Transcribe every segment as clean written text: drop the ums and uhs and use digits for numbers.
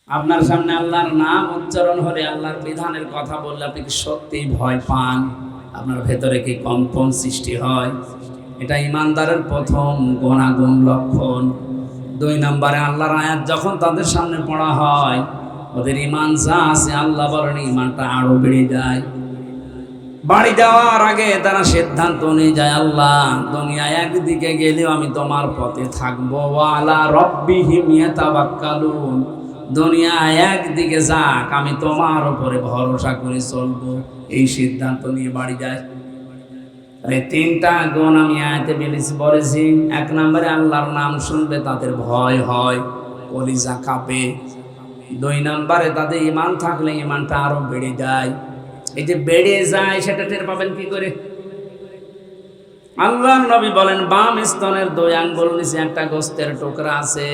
আপনার সামনে আল্লাহর নাম উচ্চারণ হলে, আল্লাহর বিধানের কথা বললে আপনি কি সত্যিই ভয় পান? আপনার ভেতরে কি কম্পন সৃষ্টি হয়? এটা ইমানদারের প্রথম গুণাগুণ লক্ষণ। 2 নম্বরে, আল্লাহর আয়াত যখন তাদের সামনে পড়া হয়, ওদের ইমান যা আছে আল্লাহ বলেন ইমানটা আরো বেড়ে যায়। বাড়ি যাওয়ার আগে তারা সিদ্ধান্ত নিয়ে যায়, আল্লাহ দুনিয়ায় একদিকে গেলেও আমি তোমার পথে থাকবো, ওয়া আলা রাব্বিহিম ইয়াতাওয়াক্কালুন। দুনিয়ায় একদিকে যাক, আমি তোমার উপরে ভরসা করে চলবো, এই সিদ্ধান্ত নিয়ে বাড়ি যায়। এই 3টা গুণ আমি আয়াতে বলেছি। 1 নম্বরে, আল্লাহর নাম শুনলে তাদের ভয় হয়, কলিজা কাঁপে। 2 নম্বরে, তাদের ইমান থাকলে ইমানটা আরো বেড়ে যায়। এই যে বেড়ে যায় সেটা টের পাবেন কি করে? আল্লাহ নবী বলেন, বাম স্তনের 2 আঙ্গুল নিচে একটা গোস্তের টুকরা আছে।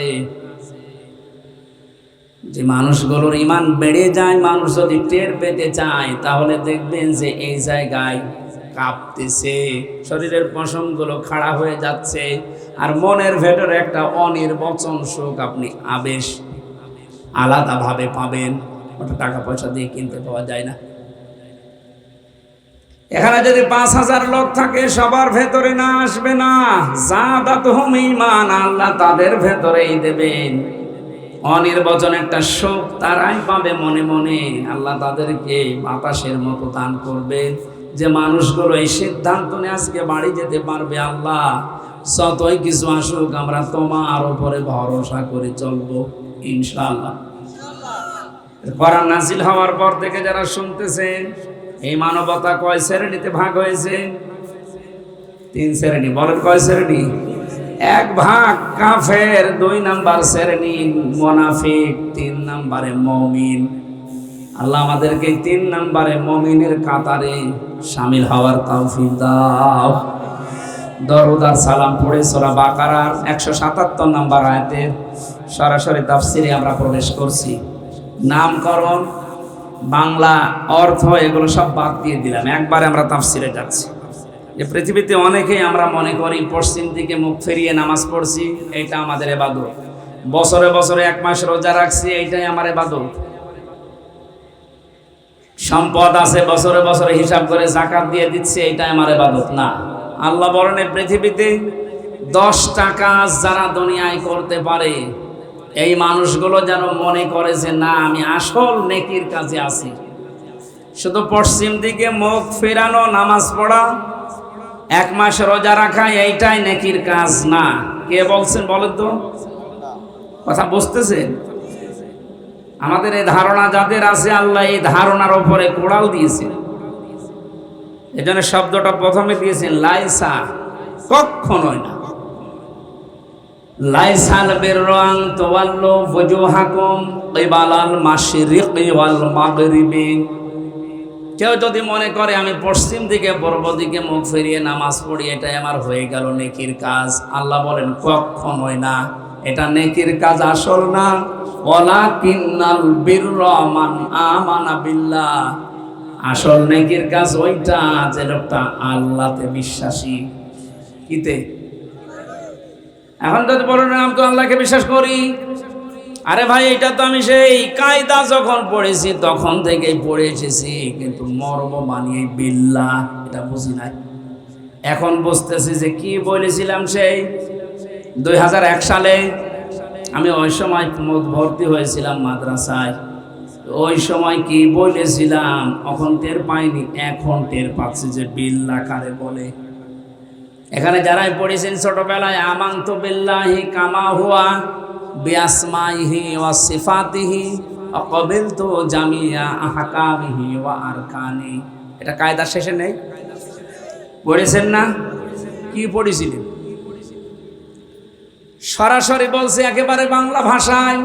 যে মানুষগুলোর ইমান বেড়ে যায়, মানুষ যদি টের পেতে চায় তাহলে দেখবেন যে এই জায়গায় কাঁপতেছে, শরীরের পশমগুলো খাড়া হয়ে যাচ্ছে, আর মনের ভেতরে একটা অনির্বচন সুখ, আপনি আবেশ আলাদাভাবে পাবেন। ওটা টাকা পয়সা দিয়ে কিনতে পাওয়া যায় না। এখানে যদি 5000 লোক থাকে, সবার ভেতরে না আসবে না। যাদাতুহুম ঈমান, আল্লাহ তাদের ভেতরেই দেবেন অনির্বচন একটা সুখ, তারাই পাবে মনে মনে। আল্লাহ তাদেরকে বাতাসের মতো দান করবেন, যে মানুষগুলো এই সিদ্ধান্ত নিয়ে আজকে বাড়ি যেতে পারবে, আল্লাহ যতই কিছু আসুক আমরা তোমার উপরে ভরসা করে চলবো ইনশাআল্লাহ। কোরআন নাযিল হওয়ার পর থেকে যারা শুনতেছেন, এই মানবতা কয় শ্রেণীতে ভাগ হয়েছে? 3 শ্রেণী। বলেন কয় শ্রেণী? 1 ভাগ কাফের, 2 নাম্বার শ্রেণী মুনাফিক, 3 নম্বরে মুমিন। আল্লাহ আমাদেরকে 3 নম্বরে মুমিনের কাতারে শামিল হওয়ার তৌফিক দাও। দরুদ আর সালাম পড়ে সূরা বাকারার 177 নম্বর আয়াতের সরাসরি তাফসিরে আমরা প্রবেশ করছি। নামকরণ, বাংলা অর্থ এগুলো সব বাদ দিয়ে দিলাম, একবারে আমরা তাফসিরে যাচ্ছি। যে পৃথিবীতে অনেকেই আমরা মনে করি পশ্চিম দিকে মুখ ফিরিয়ে নামাজ পড়ছি, এইটা আমাদের ইবাদত। বছরে বছরে 1 মাস রোজা রাখছি, এইটাই আমার ইবাদত। সম্পদ আছে, বছরে বছরে হিসাব করে যাকাত দিয়ে দিচ্ছি, এইটাই আমার ইবাদত না। আল্লাহ বলেন, পৃথিবীতে 10টা কাজ যারা দুনিয়ায় করতে পারে, এই মানুষগুলো যেন মনে করে যে না, আমি আসল নেকির কাজে আছি। শুধু পশ্চিম দিকে মুখ ফেরানো, নামাজ পড়া, 1 মাস রোজা রাখা, এইটাই নেকির কাজ না। কে বলছেন বলেন তো? কথা বুঝতেছেন? আমাদের এই ধারণা যাদের আছে, আল্লাহ এই ধারণার উপরে কোড়াল দিয়েছে। এজন্য শব্দটা প্রথমে দিয়েছেন লাইসা, কখনোই না। লাইসাল বিররা আন তুওয়াল্লু ওয়ুজুহাকুম কিবালাল মাশরিকি ওয়াল মাগরিবি। কেউ যদি মনে করে আমি পশ্চিম দিকে পূর্ব দিকে মুখ ফিরিয়ে নামাজ পড়ি, এটাই আমার হয়ে গেল নেকির কাজ, আল্লাহ বলেন কখনোই না, এটা নেকির কাজ আসল না। ওয়ালাকিন্নাল বিররা মান আমানা বিল্লাহ, আসল নেকির কাজ ওইটা যে লোকটা আল্লাহতে বিশ্বাসী। কিতে? এখন যদি বলেন আমি তো আল্লাহকে বিশ্বাস করি, আরে ভাই এটা তো আমি সেই কায়দা যখন পড়েছি তখন থেকেই পড়ে এসেছি, কিন্তু মর্ম বানিয়ে বিল্লাহ এটা বুঝি নাই। এখন বুঝতেছি যে কি বলেছিলাম সেই 2001 সালে। আমি ওই সময় ভর্তি হয়েছিলাম মাদ্রাসায়, ওই সময় কি বলেছিলাম তখন টের পাইনি, এখন টের পাচ্ছি যে বিল্লাহ কারে বলে। এখানে যারাই পড়েছেন ছোটবেলায় আমানতু বিল্লাহি কামা হুয়া বিআসমাইহি ওয়া সিফাতিহি ওয়া ক্বাবিলতু জামিয়া আহকামিহি ওয়া আরকানি, এটা কায়দা শেষে নেই? পড়েছেন না? কি পড়েছিলেন? সরাসরি বলছে একেবারে বাংলা ভাষায়।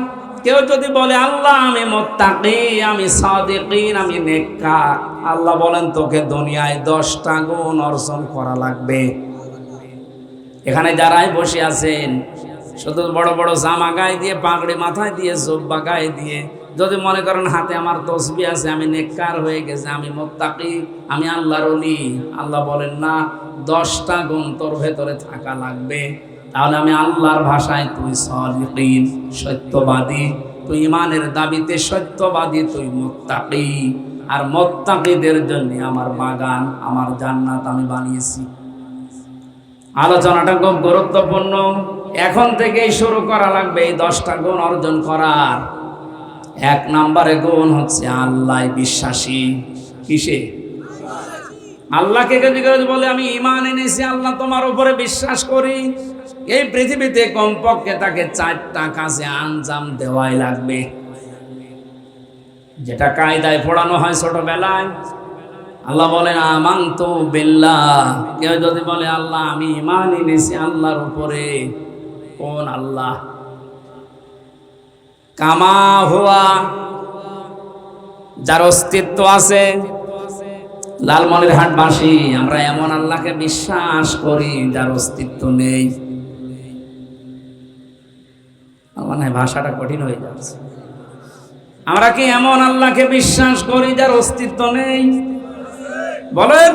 কেউ যদি বলে আল্লাহ আমি মুত্তাকি, আমি সাদিকিন, আমি নেককার, আল্লাহ বলেন তোকে দুনিয়ায় 10টা গুণ অর্জন করা লাগবে। এখানে যারাই বসে আছেন, শুধু বড় বড় জামা গায়ে দিয়ে, পাগড়ি মাথায় দিয়ে, জুব্বা গায়ে দিয়ে যদি মনে করেন হাতে আমার তসবিহ আছে, আমি নেককার হয়ে গেছে, আমি মুত্তাকি, আমি আল্লাহর ওলি, আল্লাহ বলেন না, 10টা গুণ তোর ভেতরে থাকা লাগবে, তাহলে আমি আল্লাহর ভাষায় তুই সাদিকিন, সত্যবাদী, তুই ইমানের দাবিতে সত্যবাদী, তুই মুত্তাকি। আর মুত্তাকিদের জন্য আমার বাগান, আমার জান্নাত আমি বানিয়েছি। আলোচনাটা খুব গুরুত্বপূর্ণ। এখন থেকেই শুরু করা লাগবে এই 10টা গুণ অর্জন করার। 1 নম্বরে গুণ হচ্ছে আল্লাহ বিশ্বাসী। কিসে? আল্লাহকে যদি বলে আমি ঈমান এনেছি, আল্লাহ তোমার উপরে বিশ্বাস করি, এই পৃথিবীতে কমপক্ষে তাকে 4টা কাজে আঞ্জাম দেওয়াই লাগবে, যেটা কায়দায় পড়ানো হয় ছোটবেলায়। আল্লাহ বলেন আমানতু বিল্লাহ। কেউ যদি বলে আল্লাহ আমি ঈমান এনেছি আল্লাহর উপরে, কোন আল্লাহ? কামা হুয়া, যার অস্তিত্ব আছে। লালমনিরহাটবাসী আমরা এমন আল্লাহকে বিশ্বাস করি যার অস্তিত্ব নেই। আমার ভাষাটা কঠিন হয়ে যাচ্ছে। আমরা কি এমন আল্লাহকে বিশ্বাস করি যার অস্তিত্ব নেই? বলেন।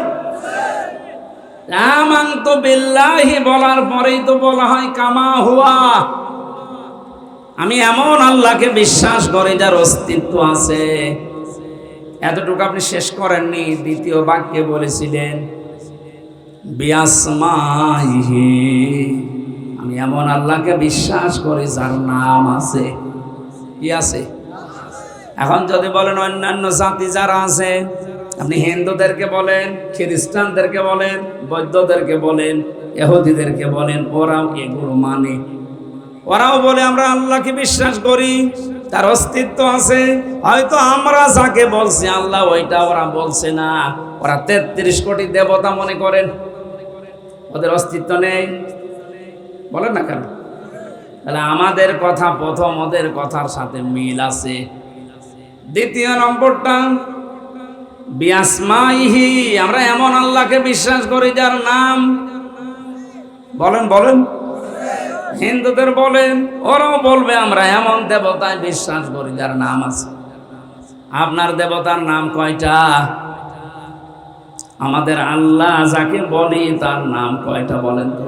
আমানতু বিল্লাহি বলার পরেই তো বলা হয় কামা হুয়া, আমি এমন আল্লাহকে বিশ্বাস করি যার অস্তিত্ব আছে। এতটুকু আপনি শেষ করেননি, দ্বিতীয় বাক্যে বলেছিলেন বিআসমাইহি, আমি এমন আল্লাহকে বিশ্বাস করি যার নাম আছে। কি আছে? এখন যদি বলেন অন্যান্য জাতি যারা আছে, আপনি হিন্দুদেরকে বলেন, খ্রিস্টানদেরকে বলেন, বৌদ্ধদেরকে বলেন, ইহুদিদেরকে বলেন, ওরাও এগুলো মানে। ওরাও বলে আমরা আল্লাহকে বিশ্বাস করি, তার অস্তিত্ব আছে। হয়তো আমরা যাকে বলছি আল্লাহ ওইটা ওরা বলছে না, ওরা 33 কোটি দেবতা মনে করেন, ওদের অস্তিত্ব নেই। বলেন না কেন? তাহলে আমাদের কথা প্রথম, ওদের কথার সাথে মিল আছে। দ্বিতীয় নম্বরটা বিআসমাইহি, আমরা এমন আল্লাহকে বিশ্বাস করি যার নাম। বলেন বলেন। হিন্দুদের বলেন, ওরাও বলবে আমরা এমন দেবতায় বিশ্বাস করি যার নাম আছে। আপনার দেবতার নাম কয়টা? আমাদের আল্লাহ যাকে বলি তার নাম কয়টা বলেন তো?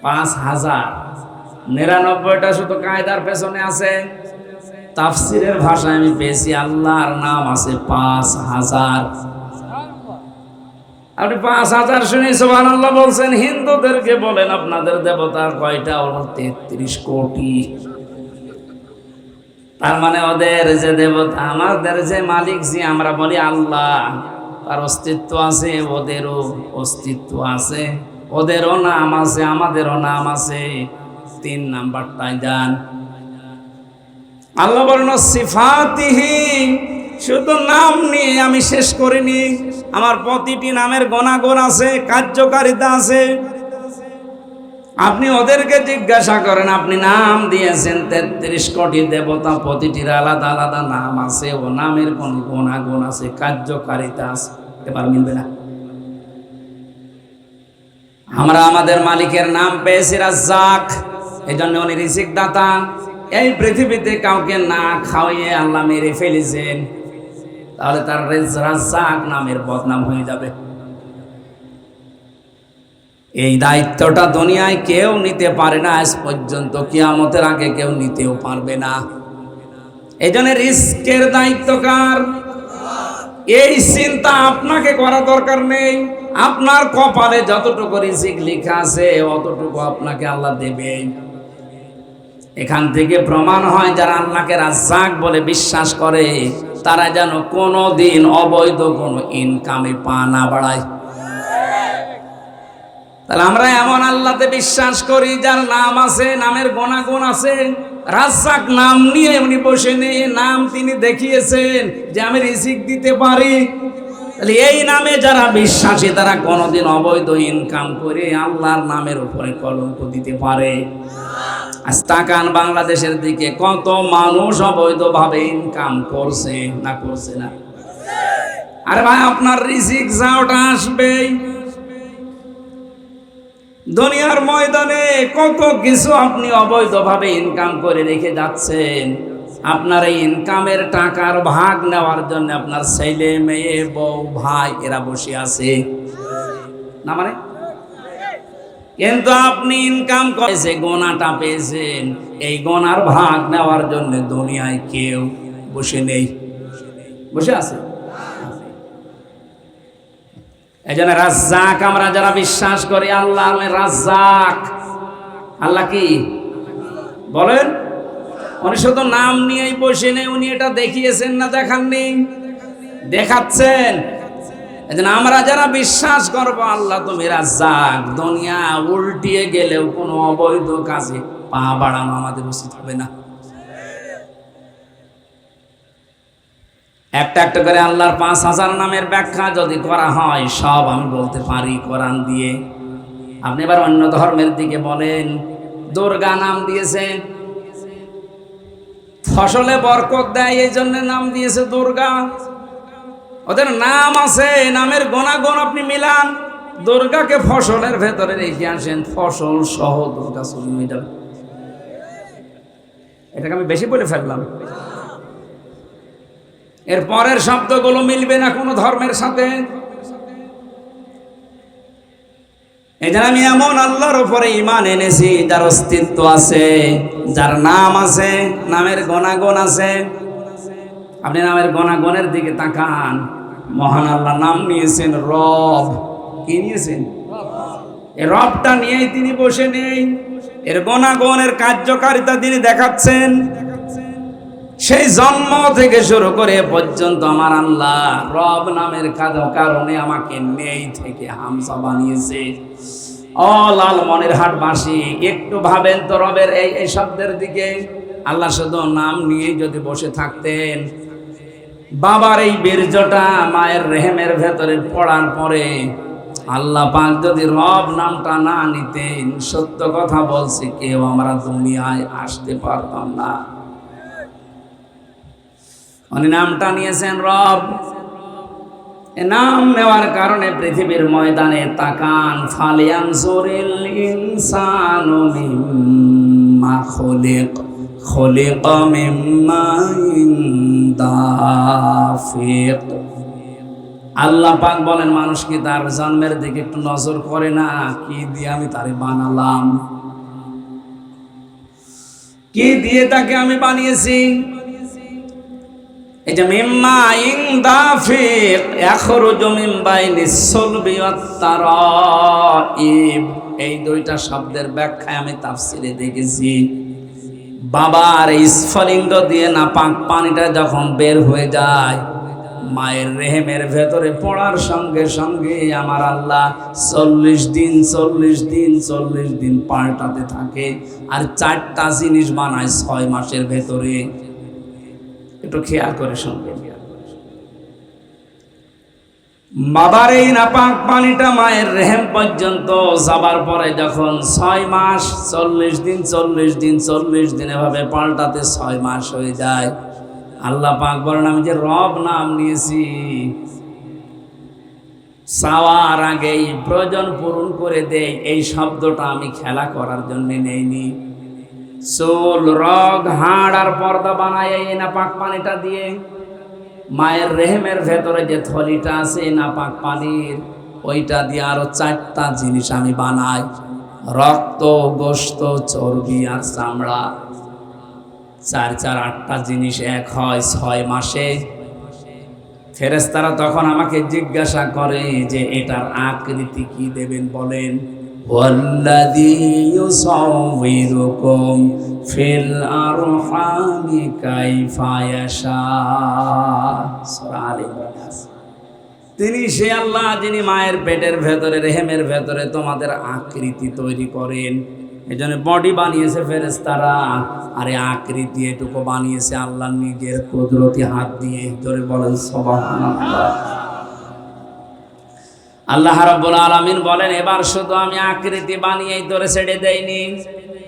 5000। 99টা শুধু কায়দার পেছনে আছে। তাফসিরের ভাষায় আমি পেয়েছি আল্লাহর নাম আছে 5000। আপনি 5000 শুনে সুবহানাল্লাহ বলছেন। হিন্দুদেরকে বলেন আপনাদের দেবতার কয়টা? ওর 33 কোটি। তার মানে ওদের যে দেবতা, আমাদের যে মালিক, যে আমরা বলি আল্লাহ, তার অস্তিত্ব আছে, ওদেরও অস্তিত্ব আছে, ওদেরও নাম আছে, আমাদেরও নাম আছে। 3 নাম্বারটায় যান। আল্লাহ বলেন সিফাতিহি, শুধু নাম নিয়ে আমি শেষ করিনি, আমার প্রতিটি নামের গুণাগুণ আছে, কার্যকারিতা আছে। আপনি ওদেরকে জিজ্ঞাসা করেন, আপনি নাম দিয়েছেন 33 কোটি দেবতা, প্রতিটির আলাদা আলাদা নাম আছে, ও নামের কোন গুণাগুণ আছে, কার্যকারিতা আছে, এবার মিলবে না। আমরা আমাদের মালিকের নাম পেয়েছি রাজ্জাক, এই জন্য উনি রিজিক দাতা। এই পৃথিবীতে কাউকে না খাওয়িয়ে আল্লাহ মেরে ফেলেছেন, তাহলে তার রাজ্জাক নামের বদনাম হয়ে যাবে। এই দায়িত্বটা দুনিয়ায় কেউ নিতে পারে না আজ পর্যন্ত, কিয়ামতের আগে কেউ নিতেও পারবে না। এই জন্য রিস্কের দায়িত্ব কার? এই চিন্তা আপনাকে করা দরকার নেই। আপনার কপালে যতটুকু রিজিক লেখা আছে অতটুকু আপনাকে আল্লাহ দেবে। এখান থেকে প্রমাণ হয় যারা আল্লাহকে রাজ্জাক বলে বিশ্বাস করে তারা যেন কোনোদিন অবৈধ কোনো ইনকামে পা না বাড়ায়। তাহলে আমরা এমন আল্লাহতে বিশ্বাস করি যার নাম আছে, নামের গুণাগুণ আছে। রাজ্জাক নাম নিয়ে উনি বসে নেই, নাম তিনি দেখিয়েছেন যে আমি রিজিক দিতে পারি। তাহলে এই নামে যারা বিশ্বাসী তারা কোনোদিন অবৈধ ইনকাম করে আল্লাহর নামের উপরে কলঙ্ক দিতে পারে? আজ তাকান বাংলাদেশের দিকে, কত মানুষ অবৈধভাবে ইনকাম করছে না করছে না? আরে ভাই, আপনার রিজিক যাওয়াটা আসবেই। দুনিয়ার ময়দানে কত কিছু আপনি অবৈধভাবে ইনকাম করে রেখে যাচ্ছেন। আপনার এই ইনকামের টাকার ভাগ নেওয়ার জন্য আপনার ছেলে, মেয়ে, বউ, ভাই এরা বসে আছে না? মানে কিন্তু আপনি ইনকাম করেছে গোনাটা পেয়েছেন, এই গোনার ভাগ নেওয়ার জন্য দুনিয়ায় কেউ বসে নেই, বসে আছে। এই জন্য রাজ্জাক, আমরা যারা বিশ্বাস করি আল্লাহ রাজ্জাক, আল্লাহ কি বলেন? উনি শুধু নাম নিয়েই বসে নেই, উনি এটা দেখিয়েছেন না দেখাননি? দেখাচ্ছেন। এই জন্য আমরা যারা বিশ্বাস করবো আল্লাহ তুমি রাজ্জাক, দুনিয়া উল্টিয়ে গেলেও কোনো অবৈধ কাজে পা বাড়ানো আমাদের উচিত হবে না। একটা একটা করে আল্লাহর ৫,০০০ নামের ব্যাখ্যা যদি করা হয়, সব আমি বলতে পারি কোরআন দিয়ে। আপনি এবার অন্য ধর্মের দিকে বলেন। দুর্গা নাম দিয়েছে, ফসলে বরকত দেয় এই জন্য নাম দিয়েছে দুর্গা। ওদের নাম আছে, নামের গুণাগুণ আপনি মিলান, দুর্গাকে ফসলের ভেতরে রেখে আসেন, ফসল সহ দুর্গা চুরি হয়ে যাবে। এটাকে আমি বেশি বলে ফেললাম। এর পরের শব্দগুলো মিলবে না কোনো ধর্মের সাথে। এই জন্য আমি এমন আল্লাহর উপরে ঈমান এনেছি যার অস্তিত্ব আছে, যার নাম আছে, নামের গুণাগুণ আছে। আপনি নামের গুণাগুণের দিকে তাকান। মহান আল্লাহ নাম নিয়েছেন রব। কি নিয়েছেন? এই রবটা নিয়েই তিনি বসে নেই, এর গুণাগুণের কার্যকারিতা তিনি দেখাচ্ছেন। সেই জন্ম থেকে শুরু করে পর্যন্ত আমার আল্লাহ রব নামের কারণে আমাকে নেই থেকে হামসা বানিয়েছে। ও লালমনির হাটবাসী, একটু ভাবেন তো রবের এই শব্দের দিকে। আল্লাহ শুধু নাম নিয়ে যদি বসে থাকতেন, বাবার এই বীর্যটা মায়ের রেহেমের ভেতরে পড়ার পরে আল্লাহ পাক যদি রব নামটা না নিতেন, সত্য কথা বলছি, কেউ আমরা দুনিয়ায় আসতে পারতাম না। উনি নামটা নিয়েছেন রব। এ নাম নেওয়ার কারণে পৃথিবীর ময়দানে তাকান। ফালিয়ানজুরিল ইনসানু মিম্মা খুলিক, খুলিকা মিম্মা দাফিক। আল্লাহ পাক বলেন, মানুষ কি তার জন্মের দিকে একটু নজর করে না? কি দিয়ে আমি তারে বানালাম, কি দিয়ে তাকে আমি বানিয়েছি। এই যে মিম্মা দাফিক, ইয়াখরুজু মিন বাইনিস সুলবি ওয়াত তারাইব, এই দুইটা শব্দের ব্যাখ্যায় আমি তাফসিরে দেখেছি। বাবার স্ফলিঙ্গ দিয়ে নাপাক পানিটা যখন বের হয়ে যায়, মায়ের রেহেমের ভেতরে পড়ার সঙ্গে সঙ্গে আমার আল্লাহ 40 দিন 40 দিন 40 দিন পাল্টাতে থাকে, আর 4টা জিনিস বানায় 6 মাসের ভেতরে। একটু খেয়াল করে শুনবেন। বাবার এই নাপাক পানিটা মায়ের রেহেম পর্যন্ত যাবার পরে যখন 6 মাস 40 দিন 40 দিন 40 দিন এভাবে পাল্টাতে 6 মাস হয়ে যায়, আল্লাহ পাক বলেন, আমি যে রব নাম নিয়েছি, চাওয়ার আগেই প্রয়োজন পূরণ করে দেই। এই শব্দটা আমি খেলা করার জন্য নেইনি। চুল, রগ, হাড় আর পর্দা বানায় এই নাপাক পানিটা দিয়ে। মায়ের রেহেমের ভেতরে যে থলিটা আছে নাপাক পানির, ওইটা দিয়ে আরো 4টা জিনিস আমি বানাই, রক্ত, গোশত, চর্বি আর চামড়া। 4 4 8টা জিনিস এক হয় 6 মাসে। ফেরেশতারা তখন আমাকে জিজ্ঞাসা করে যে এটার আকৃতি কি দেবেন বলেন। ওয়াল্লাযী ইউসাউবিরুকুম ফিল আরহামি কাইফা ইয়াশা। সূরা আল ইমরান। তিনি সে আল্লাহ যিনি মায়ের পেটের ভেতরে রেহেমের ভেতরে তোমাদের আকৃতি তৈরি করেন। এই জন্য বডি বানিয়েছে ফেরেশতারা, আর এই আকৃতি এটুকু বানিয়েছে আল্লাহ নিজের কুদরতি হাত দিয়ে। জোরে বলেন সুবহানাল্লাহ। আল্লাহ রাব্বুল আলামিন বলেন, এবার শুধু আমি আকৃতি বানিয়েই তোরে ছেড়ে দেইনি,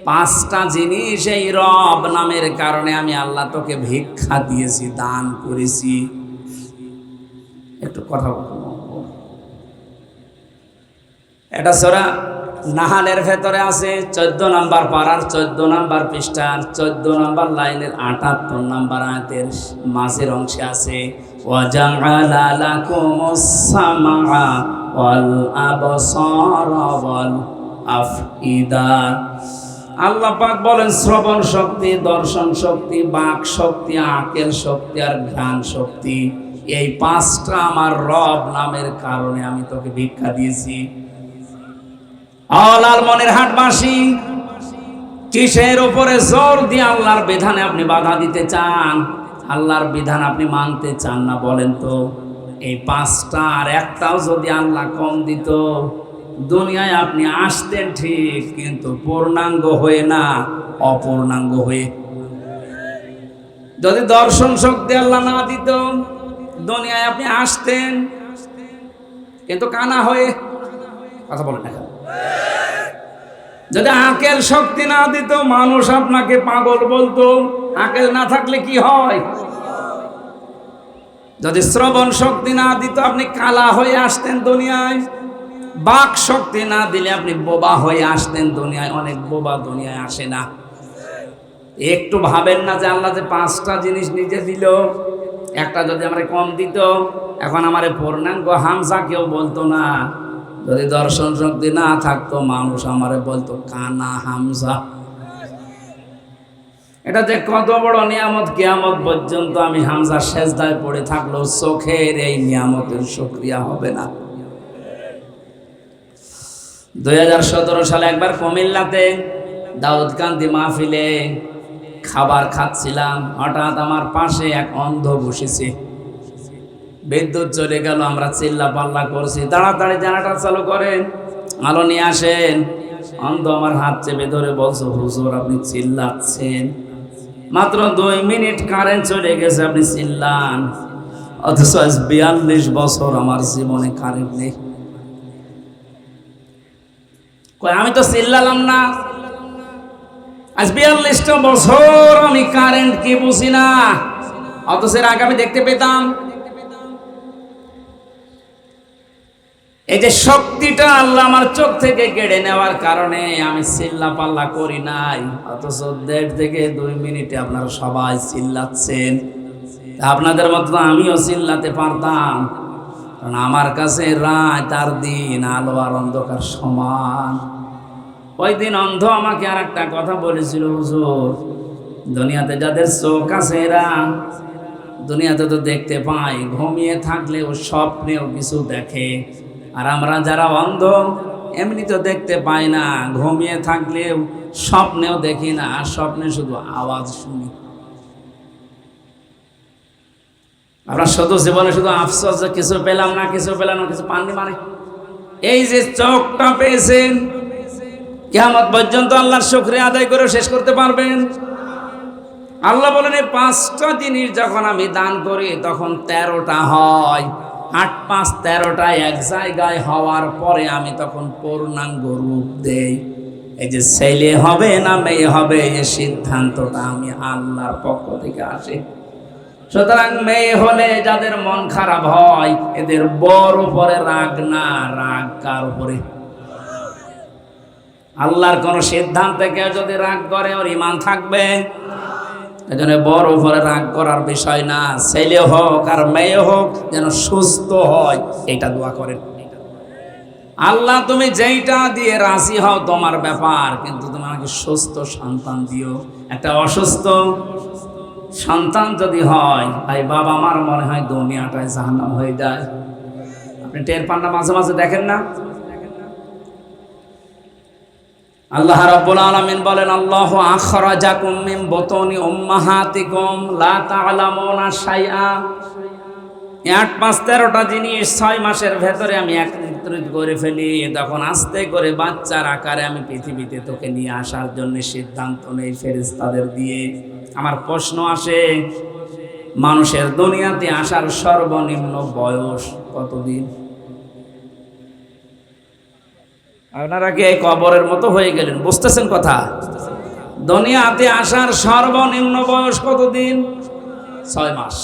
5টা জিনিস এই রব নামের কারণে আমি আল্লাহ তোকে ভিক্ষা দিয়েছি, দান করেছি। একটু কথা বলবো। এটা সূরা নাহালের ভেতরে আছে 14 নম্বর পারার 14 নম্বর পৃষ্ঠার 14 নম্বর লাইনের 78 নম্বর আয়াতের মাঝের অংশে আছে, ওয়াজআলা লাকুমুস সামআ ওয়াল আবসারা ওয়াল আফইদা। আল্লাহ পাক বলেন শ্রবণ শক্তি, দর্শন শক্তি, বাক শক্তি, আকেল শক্তি আর ঘ্রাণ শক্তি, এই পাঁচটা আমার রব নামের কারণে আমি তোকে ভিক্ষা দিয়েছি। লাল মনের হাটবাসী, কিসের উপরে জোর দিয়ে আল্লাহর বিধানে আপনি বাধা দিতে চান? আল্লাহর বিধান আপনি মানতে চান না বলেন তো? এই পাঁচটা আর একটাও যদি আল্লাহ কম দিত, দুনিয়ায় আপনি আসতেন ঠিক, কিন্তু পূর্ণাঙ্গ হয়ে না, অপূর্ণাঙ্গ হয়ে। যদি দর্শন শক্তি আল্লাহ না দিত, দুনিয়ায় আপনি আসতেন কিন্তু কানা হয়ে। কথা বলেন না। যদি আকেল শক্তি না দিত, মানুষ আপনাকে পাগল বলতো। আকেল না থাকলে কি হয়? যদি শ্রবণ শক্তি না দিত, আপনি কালা হয়ে আসতেন দুনিয়ায়। বাক শক্তি না দিলে আপনি বোবা হয়ে আসতেন দুনিয়ায়। অনেক বোবা দুনিয়ায় আসে না। একটু ভাবেন না যে আল্লাহ যে পাঁচটা জিনিস নিজে দিল, একটা যদি আমার কম দিত, এখন আমার পূর্ণাঙ্গ হামজা কেউ বলতো না। যদি দর্শন শক্তি না থাকতো, মানুষ আমারে বলতো কানা হামজা। এটা যে কত বড় নিয়ামত, কিয়ামত পর্যন্ত আমি হামজা সেজদায় পড়ে থাকলেও চোখের এই নিয়ামতের শুকরিয়া হবে না। 2017 সালে একবার কুমিল্লাতে দাউদকান্দি মাহফিলে খাবার খাচ্ছিলাম, হঠাৎ আমার পাশে এক অন্ধ বসেছে। বিদ্যুৎ চলে গেল, আমরা চিল্লা পাল্লা করছি, তাড়াতাড়ি জেনারেটর চালু করেন, আলো নিয়ে আসেন। অন্ধ আমার হাত চেপে ধরে বলছো, হুজুর আপনি চিল্লাচ্ছেন, মাত্র 2 মিনিট কারেন্ট চলে গেছে, আপনি চিল্লান। অথচ আজ 42 বছর আমার জীবনে কারেন্ট নেই। আমি তো চিল্লালাম না, আজ 42টা বছর আমি কারেন্ট কি বুঝি না, অথচ এর আগে আমি দেখতে পেতাম। এই যে শক্তিটা আল্লাহ আমার চোখ থেকে কেড়ে নেওয়ার কারণে আমি চিল্লা পাল্লা করি নাই, অথচ 1.5 থেকে 2 মিনিটে আপনারা সবাই চিল্লাচ্ছেন। আপনাদের মতো আমিও চিল্লাতে পারতাম, কারণ আমার কাছে রাত আর দিন, আলো আর অন্ধকার সমান। ওই দিন অন্ধ আমাকে আর একটা কথা বলেছিল, হুজুর দুনিয়াতে যাদের চোখ আছে এরা দুনিয়াতে তো দেখতে পায়, ঘুমিয়ে থাকলেও স্বপ্নেও কিছু দেখে। আর আমরা যারা অন্ধ এমনি তো দেখতে পাই না, ঘুমিয়ে থাকলেও স্বপ্নেও দেখি না, আর স্বপ্নে শুধু আওয়াজ শুনি। আমরা শুধু জীবনে শুধু আফসোস যে কিছু পেলাম না, কিছু পেলাম না, কিছু পাননি। মানে এই যে চোখটা পেয়েছেন, কিয়ামত পর্যন্ত আল্লাহর শুকরিয়া আদায় করে শেষ করতে পারবেন? আল্লাহ বলেন এই 5টা জিনিস যখন আমি দান করি তখন 13টা হয়। 8 5 13টা এক জায়গায় হওয়ার পরে আমি তখন পূর্ণাঙ্গ রূপ দেই। এই যে ছেলে হবে না মেয়ে হবে, এই সিদ্ধান্তটা আমি আল্লাহর পক্ষ থেকে আসে। সুতরাং মেয়ে হলে যাদের মন খারাপ হয়, এদের বড় উপরে রাগ না, রাগ কার উপরে? আল্লাহর কোন সিদ্ধান্তে কেউ যদি রাগ করে, ওর ঈমান থাকবে? এজন্য বড় উপরে রাগ করার বিষয় না। ছেলে হোক আর মেয়ে হোক যেন সুস্থ হয়, এটা দোয়া করেন। আল্লাহ তুমি যেইটা দিয়ে রাজি হও তোমার ব্যাপার, কিন্তু তুমি আমাকে সুস্থ সন্তান দিও। একটা অসুস্থ সন্তান যদি হয়, ভাই বাবা আমার মনে হয় দুনিয়াটায় জাহান্নাম হয়ে যায়। আপনি টের পান না? মাঝে মাঝে দেখেন না? আল্লাহ রাব্বুল আলামিন বলেন, আল্লাহু আখরাজাকুম মিন বুতুনি উম্মাহাতিকুম লা তা'লামুনা শাইআ। 8 5 13টা জিনিস 6 মাসের ভেতরে আমি একত্রিত করে ফেলি, তখন আস্তে করে বাচ্চার আকারে আমি পৃথিবীতে তোকে নিয়ে আসার জন্য সিদ্ধান্ত নেই ফেরেশতাদের দিয়ে। আমার প্রশ্ন আসে, মানুষের দুনিয়াতে আসার সর্বনিম্ন বয়স কতদিন? আপনারা কি এই কবরের মতো হয়ে গেলেন? বুঝতেছেন কথা? দুনিয়াতে আসার সর্বনিম্ন বয়স কতদিন? 6 মাস।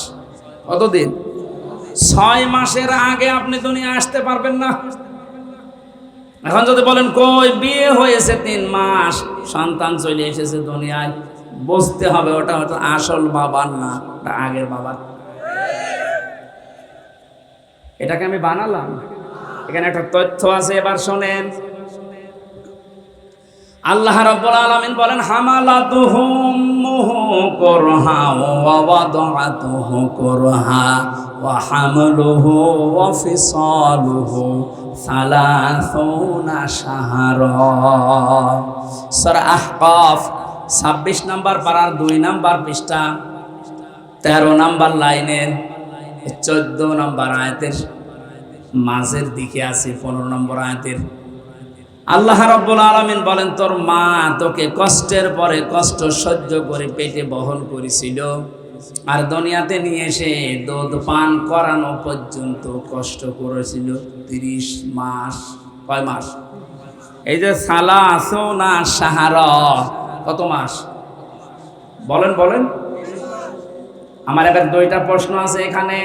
কতদিন? 6 মাসের আগে আপনি দুনিয়া আসতে পারবেন না। এখন যদি বলেন কই বিয়ে হয়েছে 3 মাস, সন্তান চলে এসেছে দুনিয়ায়, বুঝতে হবে ওটা হয়তো আসল বাবার না, ওটা আগের বাবার। এটাকে আমি বানালাম। এখানে একটা তথ্য আছে, এবার শোনেন। আল্লাহ রাব্বুল আলামিন বলেন হামালাতুহুম কুরহা ওয়া ওয়াদাআতুহু কুরহা ওয়া হামলুহু ওয়া ফিসালুহু 30 শাহরা। সূরা আহকাফ 26 নম্বর পারার 2 নম্বর পৃষ্ঠা 13 নম্বর লাইনের 14 নম্বর আয়াতের মাঝের দিকে আছে 15 নম্বর আয়াতের। আল্লাহ রাব্বুল আলামিন বলেন তোর মা তোকে কষ্টের পরে কষ্ট সহ্য করে পেটে বহন করেছিল, আর দুনিয়াতে নিয়ে এসে দুধ পান করানো পর্যন্ত কষ্ট করেছিল 30 মাস। কয় মাস? এই যে সালাসুনা শাহরা, কত মাস বলেন বলেন? আমার এবার 2টা প্রশ্ন আছে এখানে।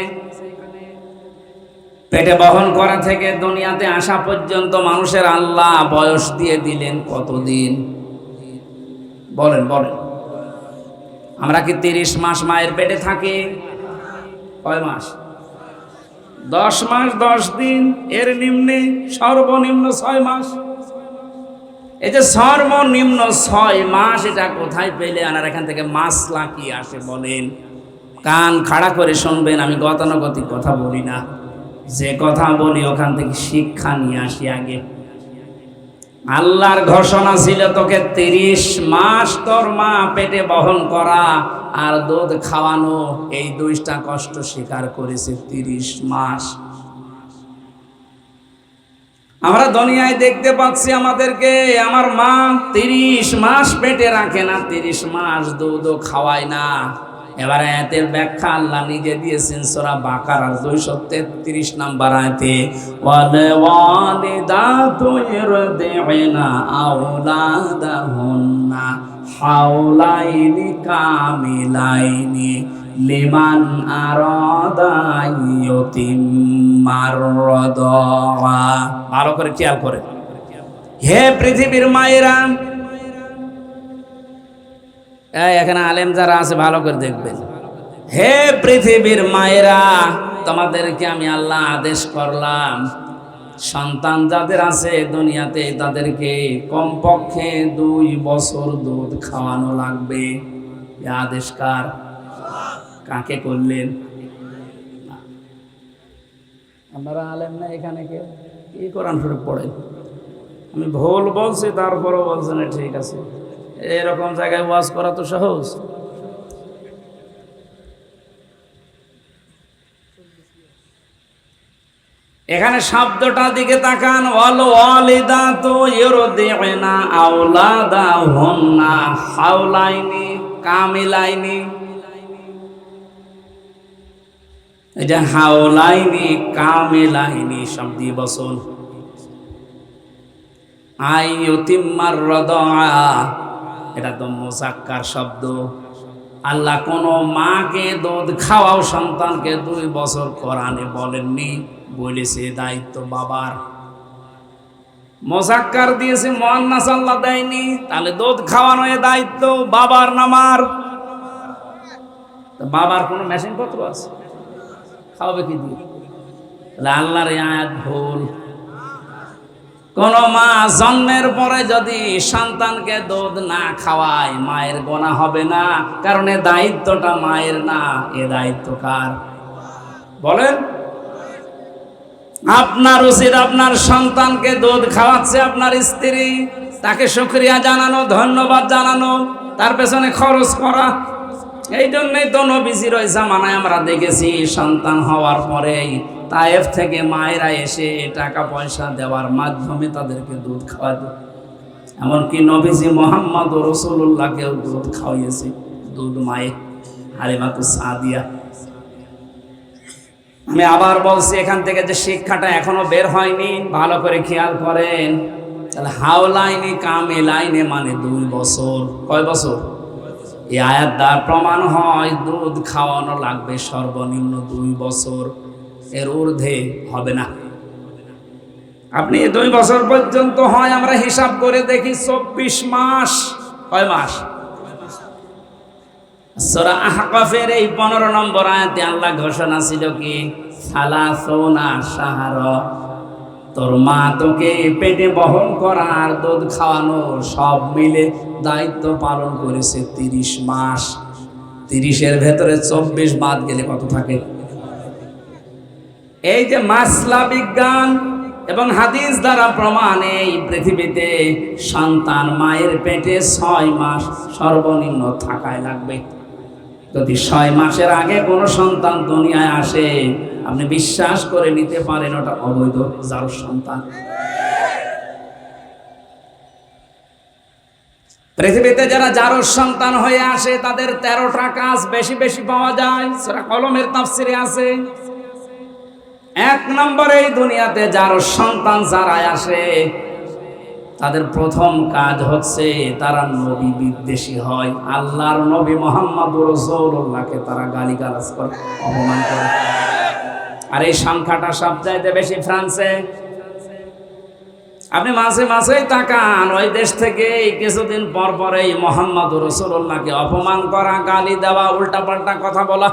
পেটে বহন করা থেকে দুনিয়াতে আসা পর্যন্ত মানুষের আল্লাহ বয়স দিয়ে দিলেন কতদিন? বলেন বলেন। আমরা কি 30 মাস মায়ের পেটে থাকি? কয় মাস? 10 মাস 10 দিন, এর নিম্নে সর্বনিম্ন 6 মাস। এই যে সর্বনিম্ন 6 মাস, এটা কোথায় পেলে? আর এখান থেকে মাসলা কি আসে বলেন? কান খাড়া করে শুনবেন, আমি গতানুগতিক কথা বলি না, যে কথা বলি ওখান থেকে শিক্ষা নিয়ে আসি আগে। আল্লাহর ঘোষণা ছিল তোকে 30 মাস তোর মা পেটে বহন করা আর দুধ খাওয়ানো, এই 2টা কষ্ট স্বীকার করেছে 30 মাস। আমরা দুনিয়ায় দেখতে পাচ্ছি আমাদেরকে আমার মা 30 মাস পেটে রাখে না, 30 মাস দুধও খাওয়ায় না। এবারে আয়াতের ব্যাখ্যা আল্লাহ নিজে দিয়েছেন সূরা বাকারার 233 নম্বর আয়াতে, ওয়াল ওয়ালিদাতু ইরদি'না আওলাদাহুন্না হাওলাইনি কামিলাইনি লিমান আরাদা ইয়তিম্মার রাদা। ভালো করে খেয়াল করে, হে পৃথিবীর মায়েরা, এখানে আলেম যারা আছে ভালো করে দেখবেন, হে পৃথিবীর মায়েরা, তোমাদেরকে আমি আল্লাহ আদেশ করলাম সন্তান যাদের আছে দুনিয়াতে তাদেরকে কমপক্ষে 2 বছর দুধ খাওয়ানো লাগবে। এই আদেশ কার? কাকে করলেন? আপনারা আলেম না এখানে কে কি কোরআন শরীফ পড়েন? আমি ভুল বলছি তারপরও বলছেন ঠিক আছে। এরকম জায়গায় ওয়াজ করা তো সহজ। এখানে শব্দটা দিকে তাকান, ওয়াল ওয়ালিদাতু ইরদি'না আওলাদাহুন্না হাওলাইনি কামিলাইনি। এটা হাওলাইনি কামিলাইনি শব্দ বচন। আইয়ুতিম্মার রাদা, এটা তো মুযাক্কার শব্দ। আল্লাহ কোন মাকে দুধ খাওয়াও সন্তানকে 2 বছর কোরআনে বলেননি, বলেছে দায়িত্ব বাবার। মুযাক্কার দিয়েছে, মুআন্নাস আল্লাহ দেয়নি। তাহলে দুধ খাওয়ানো এ দায়িত্ব বাবার না মার? বাবার কোনো মেশিন পত্র আছে? খাওয়াবে কি দিয়ে? তাহলে আল্লাহর আয়াত ভুল। কোন মা জন্মের পরে যদি সন্তানকে দুধ না খাওয়ায় মায়ের গোনা হবে না, কারণ এ দায়িত্বটা মায়ের না, এ দায়িত্ব কার? বলেন। আপনার উচিত আপনার সন্তানকে দুধ খাওয়াচ্ছে আপনার স্ত্রী, তাকে শুকরিয়া জানানো, ধন্যবাদ জানানো, তার পেছনে খরচ করা। এই জন্যই তো নবীজির ওই জামানায় আমরা দেখেছি সন্তান হওয়ার পরেই তায়েফ থেকে মায়েরা এসে টাকা পয়সা দেওয়ার মাধ্যমে তাদেরকে দুধ খাওয়াতো। এমনকি নবীজি মুহাম্মদ রাসূলুল্লাহকেও দুধ খাওয়াইয়েছে, দুধ মায়ে হালিমাতুস সাদিয়া। আমি আবার বলছি, এখান থেকে যে শিক্ষাটা এখনো বের হয়নি, ভালো করে খেয়াল করেন। তাহলে হাওলাইনি কামিলাইনি মানে 2 বছর। কয় বছর? এই আয়াত দ্বারা প্রমাণ হয় দুধ খাওয়ানো লাগবে সর্বনিম্ন 2 বছর, এর ঊর্ধ্বে হবে না। আপনি 2 বছর পর্যন্ত হয়, আমরা হিসাব করে দেখি 24 মাস। কয় মাস? সূরা আহকাফের এই 15 নম্বর আয়াতে আল্লাহ ঘোষণা ছিল কি? সালাসুনা শাহরা, তোর মা তোকে পেটে বহন করা আর দুধ খাওয়ানো সব মিলে দায়িত্ব পালন করেছে 30 মাস। 30-এর ভেতরে 24 বাদ গেলে কত থাকে? এই যে মাসলা বিজ্ঞান এবং হাদিস দ্বারা প্রমাণ, এই পৃথিবীতে সন্তান মায়ের পেটে 6 মাস সর্বনিম্ন থাকায় লাগবে। যদি 6 মাসের আগে কোনো সন্তান দুনিয়ায় আসে, আপনি বিশ্বাস করে নিতে পারেন ওটা অবৈধ জারজ সন্তান। পৃথিবীতে যারা জারজ সন্তান হয়ে আসে তাদের 13টা কাজ বেশি বেশি পাওয়া যায়। সূরা কলমের তাফসিরে আছে। 1 নম্বরে এই দুনিয়াতে জারজ সন্তান যারা আসে তাদের প্রথম কাজ হচ্ছে তারা নবী বিদ্বেষী হয়। আল্লাহর নবী মুহাম্মদুর রাসূলুল্লাহকে তারা গালিগালাজ করে, অপমান করে। আর এই সংখ্যাটা সবচাইতে বেশি ফ্রান্সে। আপনি মাঝে মাঝেই তাকান, ওই দেশ থেকে কিছুদিন পর পরেই মুহাম্মদুর রাসূলুল্লাহকে অপমান করা, গালি দেওয়া, উল্টাপাল্টা কথা বলা,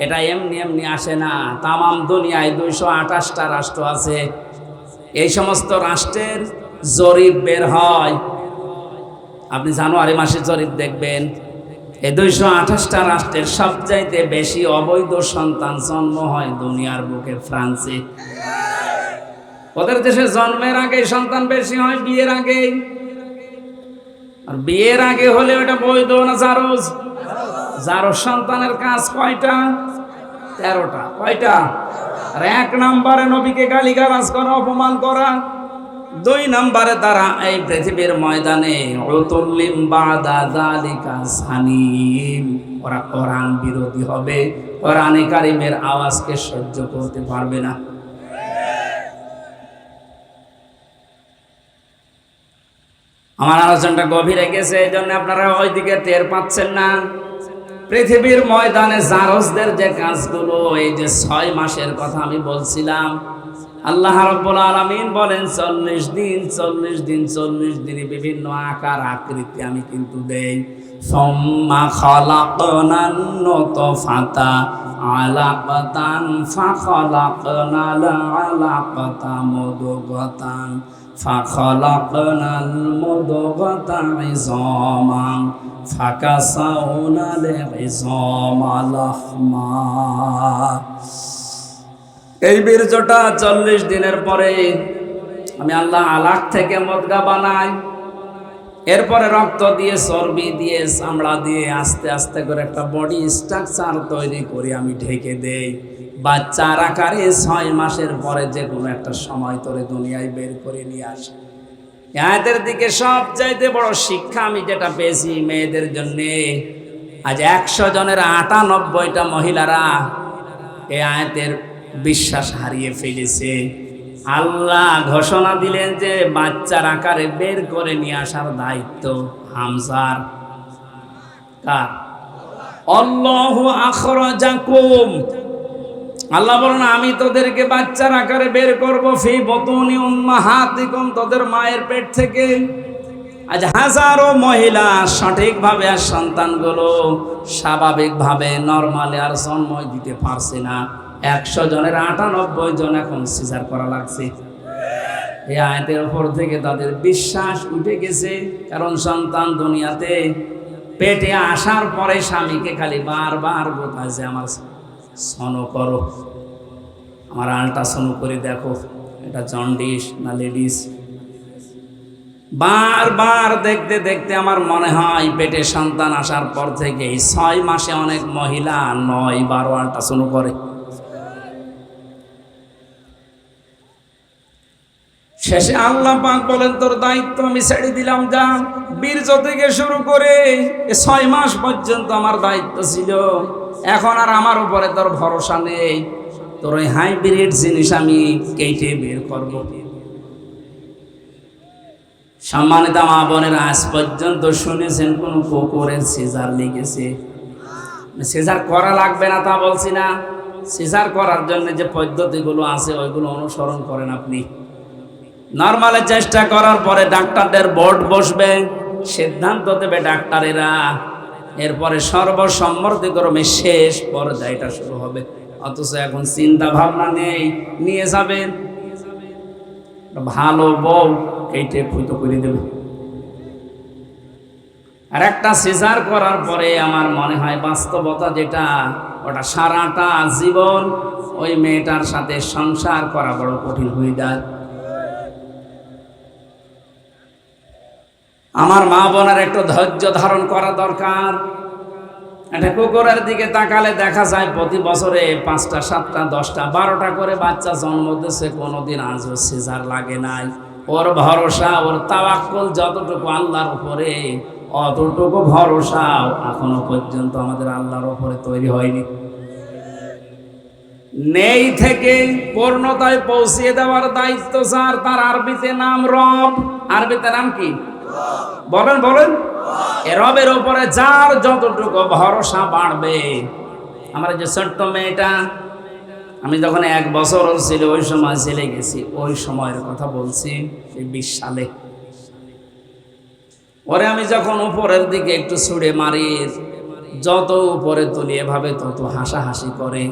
এটা এমনি এমনি আসে না। তামাম দুনিয়ায় 228টা রাষ্ট্র আছে। এই সমস্ত রাষ্ট্রের জরিপ বের হয়, আপনি জানুয়ারি মাসে জরিপ দেখবেন। এই 228টা রাষ্ট্রের সবচাইতে বেশি অবৈধ সন্তান জন্ম হয় দুনিয়ার বুকে ফ্রান্সে। ওদের দেশে জন্মের আগে সন্তান বেশি হয় বিয়ের আগে। আর বিয়ের আগে হলে ওটা বৈধ না জারজ? জারজ সন্তানের কাজ কয়টা? 13টা। কয়টা? আর 1 নম্বরে নবীকে গালিগালাজ করা, অপমান করা। 2 নম্বরে তারা এই পৃথিবীর ময়দানে উতুল্লিম বাদা যালিকা সানিম, ওরা কোরআন বিরোধী হবে, কোরআনে কারিমের আওয়াজকে সহ্য করতে পারবে না। আমার আলোচনাটা গভীরে গেছে, এই জন্য আপনারা ওইদিকে টের পাচ্ছেন না। পৃথিবীর ময়দানে জারজদের যে কাজগুলো, এই যে 6 মাসের কথা আমি বলছিলাম, আল্লাহ রাব্বুল আলামিন বলেন 40 দিন 40 দিন 40 দিনে বিভিন্ন আকার আকৃতি আমি কিন্তু দেই। সুম্মা খালাকনান নুতফাতা আলাকাতান ফাখালাকনাল আলাকাতা মুদগাতান ফাখালাকনাল মুদগাতা ইযামান ফাকাসাউনাল ইযামা লাহমা। এই বীর্যটা 40 দিনের পরে আমি আল্লাহ আলাক থেকে মুদগা বানাই। এরপরে রক্ত দিয়ে, চর্বি দিয়ে, চামড়া দিয়ে আস্তে আস্তে করে একটা বডি স্ট্রাকচার তৈরি করে আমি ঢেকে দেই। বাচ্চার আকারে 6 মাসের পরে যে কোনো একটা সময় তোরে দুনিয়ায় বের করে নিয়ে আসে। আয়াতের দিকে সবচাইতে বড় শিক্ষা আমি যেটা পেয়েছি মেয়েদের জন্যে, আজ 100 জনের 98টা মহিলারা এই আয়াতের বিশ্বাস হারিয়ে ফেলেছে। আল্লাহ ঘোষণা দিলেন যে বাচ্চার আকারে বের করে নিয়ে আসার দায়িত্ব হামজার। কার? আল্লাহু আখরাজাকুম। আল্লাহ বলেন আমি তোদেরকে বাচ্চার আকারে বের করব, ফি বুতুনি উম্মাহাতিকুম, তোদের মায়ের পেট থেকে। আজ হাজারো মহিলা সঠিকভাবে আর সন্তানগুলো স্বাভাবিকভাবে নরমালি আর জন্ম দিতে পারছে না। 100 জনের 98 জন এখন সিজার করা লাগছে। এই আয়াতের উপর থেকে তাদের বিশ্বাস উঠে গেছে। কারণ সন্তান দুনিয়াতে পেটে আসার পরে স্বামীকে খালি বারবার বলছে আমার সনো করো, আমার আল্ট্রাসাউন্ড করে দেখো এটা জন্ডিস না লেডিস। বারবার দেখতে দেখতে আমার মনে হয় পেটে সন্তান আসার পর থেকে 6 মাসে অনেক মহিলা 9-12 আল্ট্রাসাউন্ড করে। শেষে আল্লাহ পাক বলেন তোর দায়িত্ব আমি ছেড়ে দিলাম, যা। বীর্য থেকে শুরু করে 6 মাস পর্যন্ত আমার দায়িত্ব ছিল, এখন আর আমার উপরে তোর ভরসা নেই। তোর ওই হাইব্রিড জিনিস আমি কেটে বের করব। সম্মানিত মা বোনেরা, আজ পর্যন্ত শুনেছেন কোন কুকুরের সিজার লেগেছে? সিজার করা লাগবে না তা বলছি না, সিজার করার জন্য যে পদ্ধতিগুলো আছে ওইগুলো অনুসরণ করেন আপনি। নরমালে চেষ্টা করার পরে ডাক্তারদের বোর্ড বসবে, সিদ্ধান্ত দেবে ডাক্তারেরা, এরপরে সর্বসম্মতিক্রমে শেষ পর্যায়টা শুরু হবে। অথচ এখন চিন্তা ভাবনা নেই, নিয়ে যাবেন ভালো বউ কেটে ফুটো করে দেবে। আর একটা সিজার করার পরে আমার মনে হয় বাস্তবতা যেটা, ওটা সারাটা জীবন ওই মেয়েটার সাথে সংসার করা বড় কঠিন হয়ে যায়। আমার মা বোনের একটু ধৈর্য ধারণ করা দরকার। একটা কুকুরের দিকে তাকালে দেখা যায় প্রতি বছরে 5টা 7টা 10টা 12টা করে বাচ্চা জন্ম দিচ্ছে, কোনোদিন আজও সিজার লাগে নাই। ওর ভরসা, ওর তাওয়াক্কুল যতটুকু আল্লাহর উপরে, অতটুকু ভরসাও এখনো পর্যন্ত আমাদের আল্লাহর উপরে তৈরি হয়নি। নেই থেকে পূর্ণতায় পৌঁছিয়ে দেওয়ার দায়িত্ব যার, তার আরবিতে নাম রব। আরবিতে নাম কি বলেন বলেন? এ রবের উপরে যার যতটুকু ভরসা বাড়বে। আমার যে ছোট্ট মেয়েটা, আমি যখন 1 বছর ছিল ওই সময় চলে গেছি, ওই সময়ের কথা বলছি, সেই 20 সালে। ওরে আমি যখন উপরের দিকে একটু ছুঁড়ে মারি, যত উপরে তুলি এভাবে তত হাসাহাসি করে।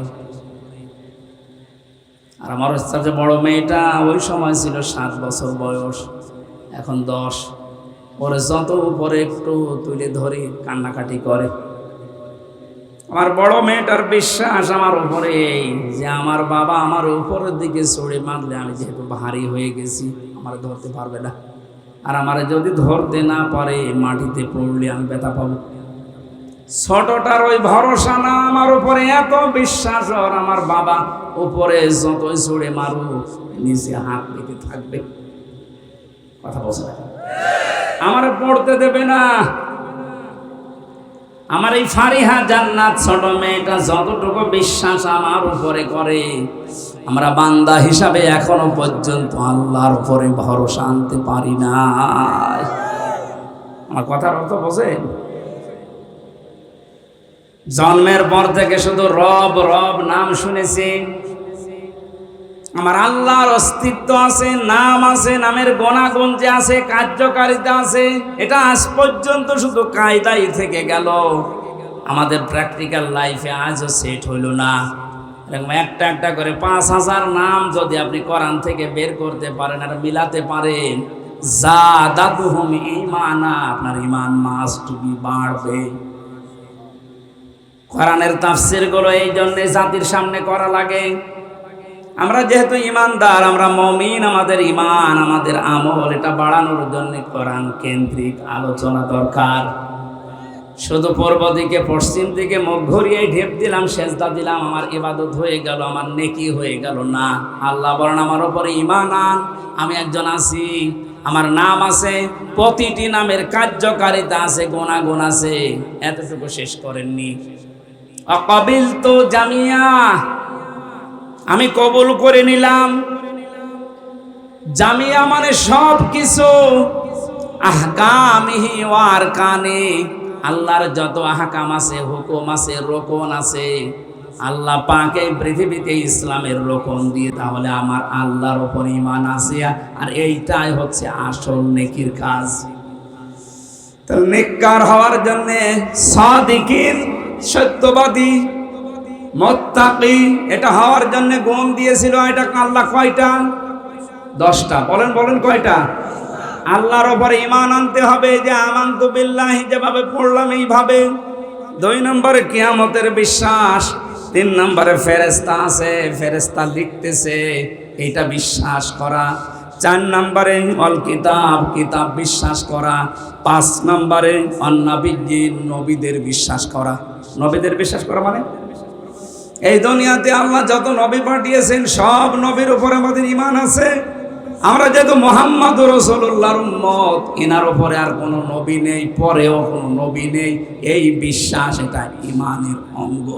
আর আমার সবচেয়ে বড় মেয়েটা ওই সময় ছিল 7 বছর বয়স, এখন 10। ওরে যত উপরে একটু তুলে ধরে কান্নাকাটি করে। আমার বড় মেয়েটার বিশ্বাস আমার উপরে এই যে আমার বাবা আমার উপরের দিকে ছুঁড়ে মারলে আমি যেহেতু ভারী হয়ে গেছি, আমার ধরতে পারবে না। আর আমার যদি ধরতে না পারে, মাটিতে পড়লে আমি ব্যথা পাবো। ছোটটার ওই ভরসা না, আমার উপরে এত বিশ্বাস ওর, আমার বাবা উপরে যতই ছুঁড়ে মারুক নিচে হাত পেতে থাকবে। কথা বলছে না, আমার পড়তে দেবে না। আমার এই ফারিহা জান্নাত ছোট মেয়েটা যতটুকু বিশ্বাস আমার উপরে করে, আমরা বান্দা হিসাবে এখনো পর্যন্ত আল্লাহর উপরে ভরসা আনতে পারি না। আমার কথার অর্থ বোঝেন? জন্মের পর থেকে শুধু রব রব নাম শুনেছি। আমার আল্লাহর অস্তিত্ব আছে, নাম আছে, নামের গুণাগুণ যে আছে, কার্যকারিতা আছে, এটা আজ পর্যন্ত শুধু কায়দাই থেকে গেল। আমাদের প্র্যাকটিক্যাল লাইফে আজও সেট হইল না। একটা একটা করে 5000 নাম যদি আপনি কোরআন থেকে বের করতে পারেন আর মিলাতে পারেন, যাদাতুহুম ঈমানা, আপনার ঈমান মাস্ট বি বাড়বে। কোরআনের তাফসীর গুলো এই জন্য জাতির সামনে করা লাগে। আমরা যেহেতু ইমানদার, আমরা মুমিন, আমাদের ঈমান, আমাদের আমল এটা বাড়ানোর জন্য কোরআন কেন্দ্রিক আলোচনা দরকার। শুধু পূর্ব দিকে পশ্চিম দিকে মুখ ঘুরিয়ে ঢেপ দিলাম, সেজদা দিলাম, আমার ইবাদত হয়ে গেল, আমার নেকি হয়ে গেল না। আল্লাহ বলেন আমার উপরে ঈমান আন, আমি একজন আছি, আমার নাম আছে, প্রতিটি নামের কার্যকারিতা আছে, গুণাগুণ আছে। এতটুকু শেষ করেননি। আকাবিলতু জামিয়া, আমি কবুল করে নিলাম। জামিয়া মানে সব কিছু। আহকামিহি ওয়া আরকানি, আল্লাহর যত আহকাম আছে, হুকুম আছে, রোকন আছে, আল্লাহ পাক এই পৃথিবীতে ইসলামের রোকন দিয়ে, তাহলে আমার আল্লাহর উপর ঈমান আছে। আর এইটাই হচ্ছে আসল নেকির কাজ। তো নেককার হওয়ার জন্য সাদিকিন, সত্যবাদী, মুত্তাকি, এটা হওয়ার জন্য গুণ দিয়েছিল। এটা আল্লাহ কয়টা? 10টা। বলেন বলেন কয়টা? আল্লাহর উপরে ঈমান আনতে হবে, যে আমানতু বিল্লাহি যেভাবে পড়লাম এইভাবে। 2 নম্বরে কিয়ামতের বিশ্বাস। 3 নম্বরে ফেরেশতা আছে, ফেরেশতা লিখতেছে, এটা বিশ্বাস করা। 4 নম্বরে অল কিতাব, কিতাব বিশ্বাস করা। 5 নম্বরে অন্নাবিয়্যিন, নবীদের বিশ্বাস করা। নবীদের বিশ্বাস করা মানে এই দুনিয়াতে আল্লাহ যত নবী পাঠিয়েছেন সব নবীর উপরে আমাদের ঈমান আছে। আমরা যেহেতু মুহাম্মদুর রাসূলুল্লাহর উম্মত, এনার উপরে আর কোনো নবী নেই, পরেও কোনো নবী নেই, এই বিশ্বাস এটা ঈমানের অঙ্গ।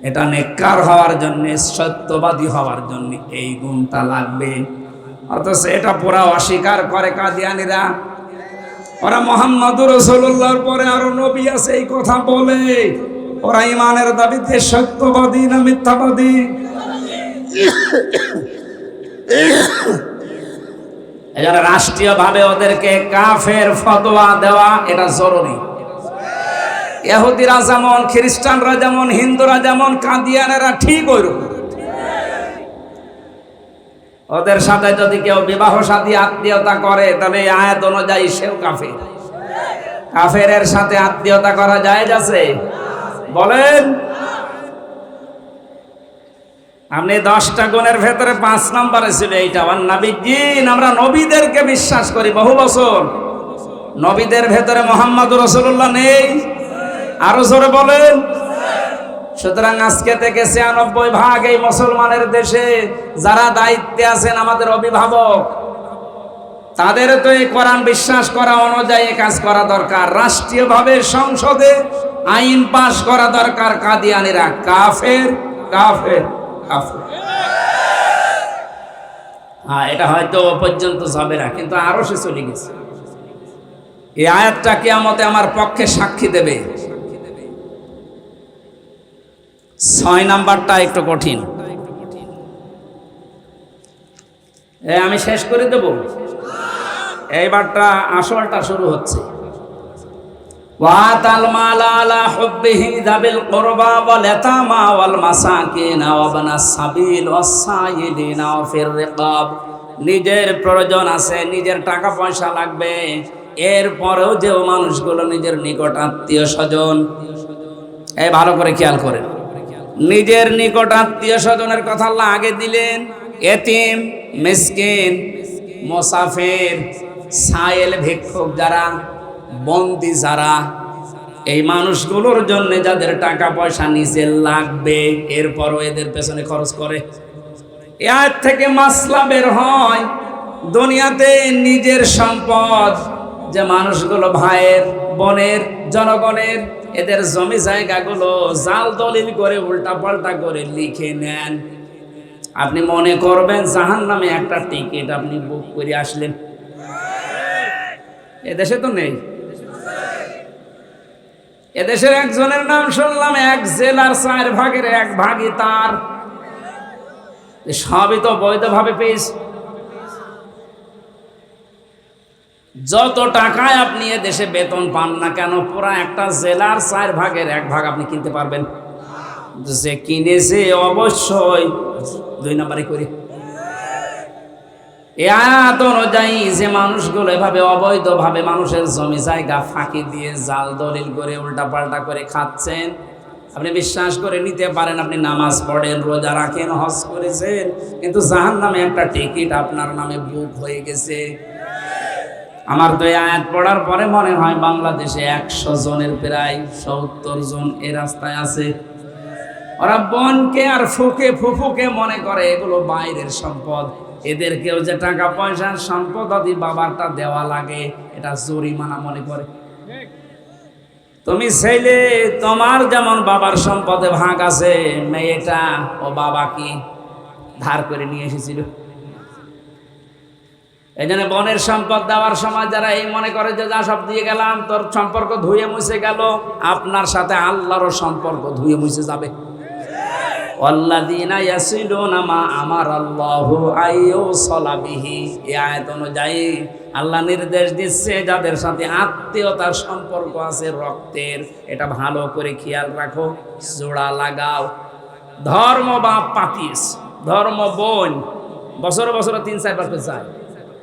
এটা নেককার হওয়ার জন্য, সত্যবাদী হওয়ার জন্য এই গুণটা লাগবে। অথচ এটা পুরা অস্বীকার করে কাদিয়ানীরা। ওরা মুহাম্মদুর রাসূলুল্লাহর পরে আরো নবী আছে এই কথা বলে। ওরা ঈমানের দাবিতে সত্যবাদী না মিথ্যাবাদী? এজন্য রাষ্ট্রীয়ভাবে ওদেরকে কাফের ফতোয়া দেওয়া এটা জরুরি। ইহুদিরা যেমন, খ্রিস্টানরা যেমন, হিন্দুরা যেমন, কাদিয়ানেরা ঠিক ওইরকম। ওদের সাথে যদি কেউ বিবাহ সাথী আত্মীয়তা করে তাহলে এই আয়াত অনুযায়ী সেও কাফের। কাফেরের সাথে আত্মীয়তা করা জায়েজ আছে? বলেন। আপনি 10টা গুণের ভেতরে 5 নম্বরে ছিল এইটা, ওয়ান্নাবিয়্যিন, আমরা নবীদেরকে বিশ্বাস করি বহু বছর। নবীদের ভেতরে মুহাম্মদুর রাসূলুল্লাহ নেই? আরো জোরে বলেন। সুতরাং আজকে থেকে 96% এই মুসলমানের দেশে যারা দায়িত্বে আছেন, আমাদের অভিভাবক, তাদের তো এই কোরআন বিশ্বাস করা অনুযায়ী কাজ করা দরকার। রাষ্ট্রীয়ভাবে সংসদে আইন পাশ করা দরকার, কাদিয়ানীরা কাফের কাফের কাফের। হ্যাঁ, এটা হয়তো পর্যন্ত যাবে না, কিন্তু আরো সে চলে গেছে। এই আয়াতটা কিয়ামতে আমার পক্ষে সাক্ষী দেবে। 6 নাম্বারটা একটু কঠিন, আমি শেষ করে দেব। এইবারটা আসলটা শুরু হচ্ছে। ওয়াতাল মালা আলা হুব্বিহি যাবিল কুরবা ওয়াল ইয়াতামা ওয়াল মাসাকিন ওয়া বানাস সাবিল ওয়াস সাইলিনা ওয়া ফির রিকাব। নিজের প্রয়োজন আছে, নিজের টাকা পয়সা লাগবে, এরপরেও যে মানুষগুলো নিজের নিকট আত্মীয় স্বজন, এই ভালো করে খেয়াল করেন, নিজের নিকট আত্মীয় স্বজনের কথা আল্লাহ আগে দিলেন। এতিম, মিসকিন, মুসাফির, সায়েল, ভিক্ষুক যারা, বন্দি যারা, এই মানুষগুলোর জন্য যাদের টাকা পয়সা নিজের লাগবে, এরপরও এদের পেছনে খরচ করে। এর থেকে মাসলা বের হয়, দুনিয়াতে নিজের সম্পদ যে মানুষগুলো ভাইয়ের, বোনের, জনগণের, এদের জমি জায়গাগুলো জাল দলিল করে উল্টা পাল্টা করে লিখে নেন। আপনি মনে করবেন জাহান্নামে একটা টিকিট আপনি বুক করে আসলেন। এদেশে তো নেই। এদেশের একজনের নাম শুনলাম, 1 জেলার 4 ভাগের 1 ভাগই তার। সবই তো বৈধভাবে পেয়েছে। যত টাকায় আপনি এদেশে বেতন পান না কেন, পুরা একটা জেলার 4 ভাগের 1 ভাগ আপনি কিনতে পারবেন? যে কিনেছে অবশ্যই 2 নম্বরে করি। এই আয়াত অনুযায়ী যে মানুষগুলো এভাবে অবৈধভাবে মানুষের জমি জায়গা ফাঁকি দিয়ে জাল দলিল করে উল্টা পাল্টা করে খাচ্ছেন, আপনি বিশ্বাস করে নিতে পারেন আপনি নামাজ পড়েন, রোজা রাখেন, হজ করেছেন, কিন্তু জাহান্নামে একটা টিকিট আপনার নামে বুক হয়ে গেছে। আমার তো এই আয়াত পড়ার পরে মনে হয় বাংলাদেশে 100 জনের প্রায় 70 জন এ রাস্তায় আছে। ওরা বোনকে আর ফুফুকে মনে করে এগুলো বাইরের সম্পদ, এদেরকেও যে টাকা পয়সার সম্পদ আদি বাবারটা দেওয়া লাগে, এটা জরিমানা মনে করে। তুমি ছেলে, তোমার যেমন বাবার সম্পদে ভাগ আছে, মেয়েটা ও বাবা কি ধার করে নিয়ে এসেছিল। এই জন্য বোনের সম্পদ দেওয়ার সময় যারা এই মনে করে যে যা সব দিয়ে গেলাম, তোর সম্পর্ক ধুয়ে মুছে গেল, আপনার সাথে আল্লাহরও সম্পর্ক ধুয়ে মুছে যাবে। ওয়াল্লাযীনা ইয়াসিলুনা মা আমারাল্লাহু আইয়ুসালা বিহি। এই আয়াত অনুযায়ী আল্লাহ নির্দেশ দিচ্ছে যাদের সাথে আত্মীয়তার সম্পর্ক আছে রক্তের, এটা ভালো করে খেয়াল রাখো, জোড়া লাগাও। ধর্ম বাপ পাতিস, ধর্ম বোন বছর বছর 3-4 বার করে যায়,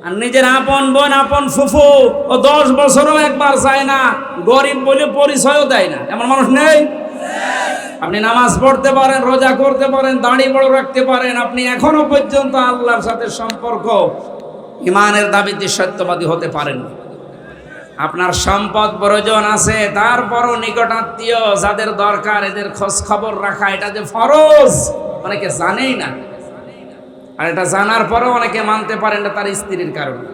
আর নিজের আপন বোন, আপন ফুফু ও 10 বছরও একবার যায় না, গরিব বলে পরিচয়ও দেয় না, এমন মানুষ নেই? আপনি নামাজ পড়তে পারেন, রোজা করতে পারেন, দাড়ি বড় রাখতে পারেন, আপনি এখনো পর্যন্ত আল্লাহর সাথে সম্পর্ক ইমানের দাবিতে সত্যবাদী হতে পারেন। আপনার সম্পদ প্রয়োজন আছে, তারপরও নিকট আত্মীয় যাদের দরকার এদের খোঁজ খবর রাখা, এটা যে ফরজ অনেকে জানেই না। আর এটা জানার পরেও অনেকে মানতে পারেন না তার স্ত্রীর কারণে।